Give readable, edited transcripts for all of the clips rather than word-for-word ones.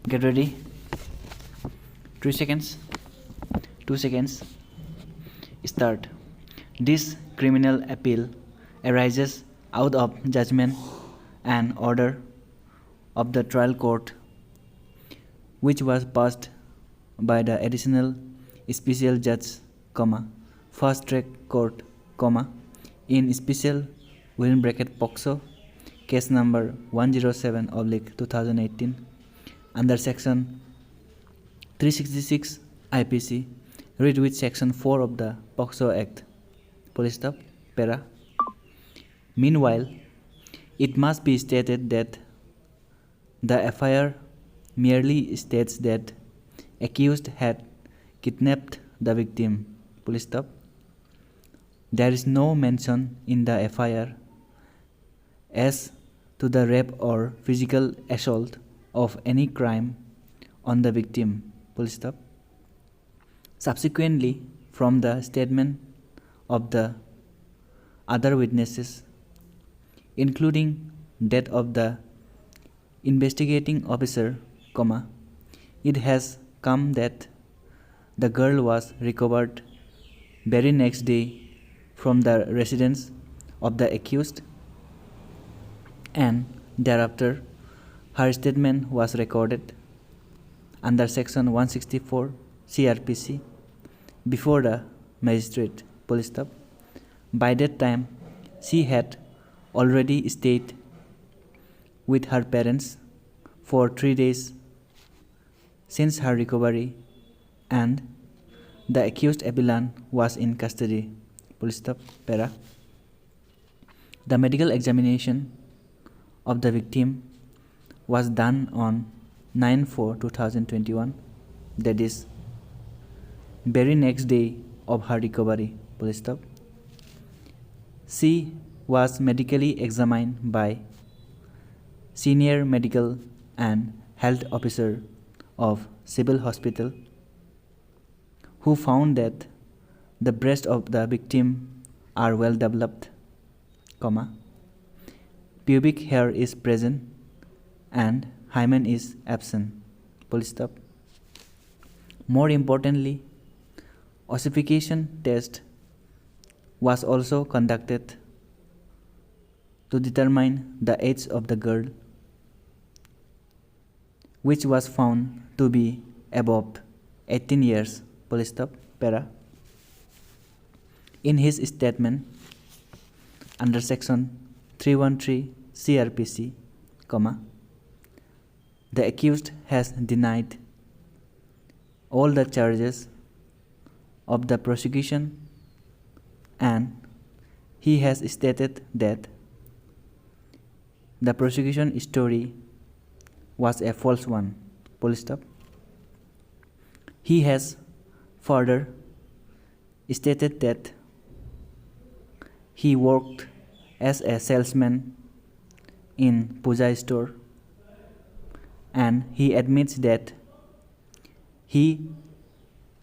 Get ready. 3 seconds. 2 seconds. Start. This criminal appeal arises out of judgment and order of the trial court, which was passed by the additional special judge, first track court, in special (POXO) case number 107/2018 under section 366 IPC, read with section 4 of the POXO Act. Para. Meanwhile, it must be stated that the FIR merely states that accused had kidnapped the victim. There is no mention in the FIR as to the rape or physical assault of any crime on the victim. Subsequently, from the statement of the other witnesses, including that of the investigating officer, it has come that the girl was recovered very next day from the residence of the accused, and thereafter her statement was recorded under section 164 CRPC before the magistrate. By that time, she had already stayed with her parents for 3 days since her recovery, and the accused appellant was in custody. Para. The medical examination of the victim was done on 9/4/2021, that is, very next day of her recovery. She was medically examined by Senior Medical and Health Officer of Civil Hospital, who found that the breasts of the victim are well developed, pubic hair is present and hymen is absent. More importantly, ossification test was also conducted to determine the age of the girl, which was found to be above 18 years. Para. In his statement under section 313 CRPC, the accused has denied all the charges of the prosecution, and he has stated that the prosecution story was a false one. He has further stated that he worked as a salesman in puja store, and he admits that he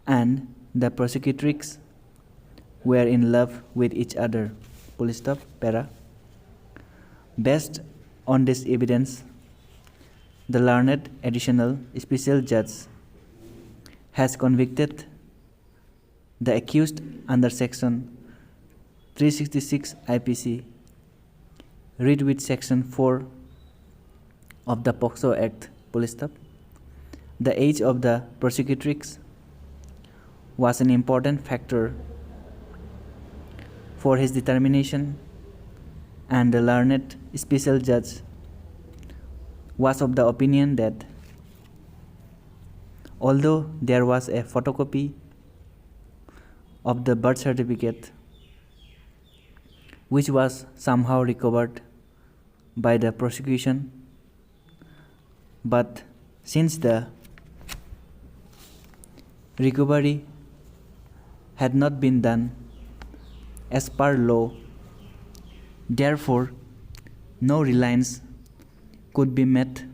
and the prosecutrix were in love with each other. Para. Based on this evidence, the learned additional special judge has convicted the accused under section 366 IPC, read with section 4 of the POXO Act. The age of the prosecutrix was an important factor for his determination, and the learned special judge was of the opinion that although there was a photocopy of the birth certificate which was somehow recovered by the prosecution, but since the recovery had not been done as per law, therefore no reliance could be met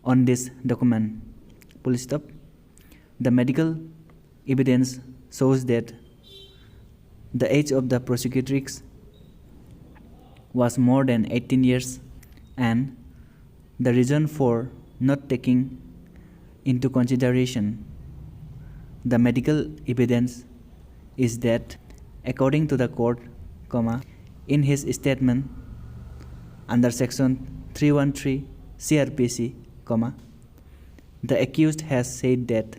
on this document. The medical evidence shows that the age of the prosecutrix was more than 18 years, and the reason for not taking into consideration the medical evidence is that, according to the court, in his statement under section 313 CRPC, the accused has said that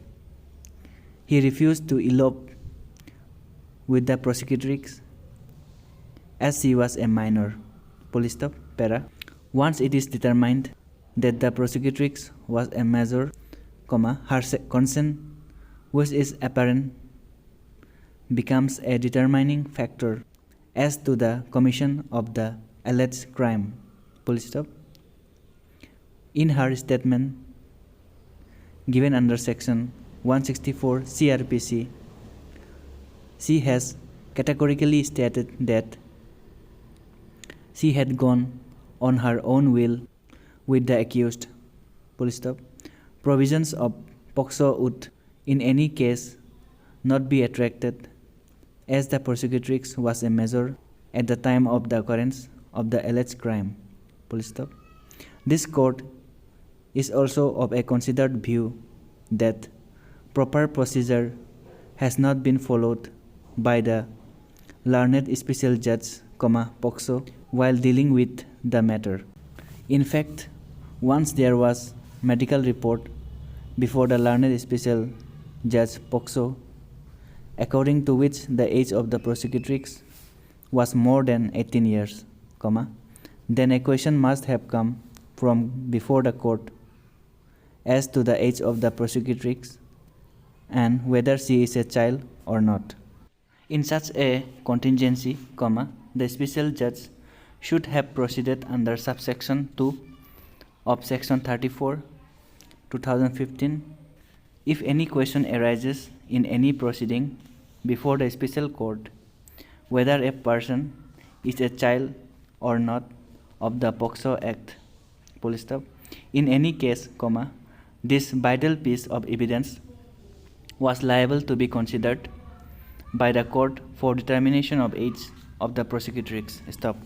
he refused to elope with the prosecutrix as she was a minor. Full stop, para. Once it is determined that the prosecutrix was a major, her consent, which is apparent, becomes a determining factor as to the commission of the alleged crime. Full stop. In her statement given under section 164 CRPC, she has categorically stated that she had gone on her own will with the accused. Full stop. Provisions of POCSO would in any case not be attracted as the prosecutrix was a major at the time of the occurrence of the alleged crime. Full stop. This court is also of a considered view that proper procedure has not been followed by the learned special judge, POCSO, while dealing with the matter. In fact, once there was medical report before the learned special judge, POCSO, according to which the age of the prosecutrix was more than 18 years, then a question must have come from before the court as to the age of the prosecutrix and whether she is a child or not. In such a contingency, the special judge should have proceeded under subsection 2 of section 34, 2015. If any question arises in any proceeding before the special court, whether a person is a child or not of the POCSO Act, full stop, in any case, this vital piece of evidence was liable to be considered by the court for determination of age of the prosecutrix. Stop.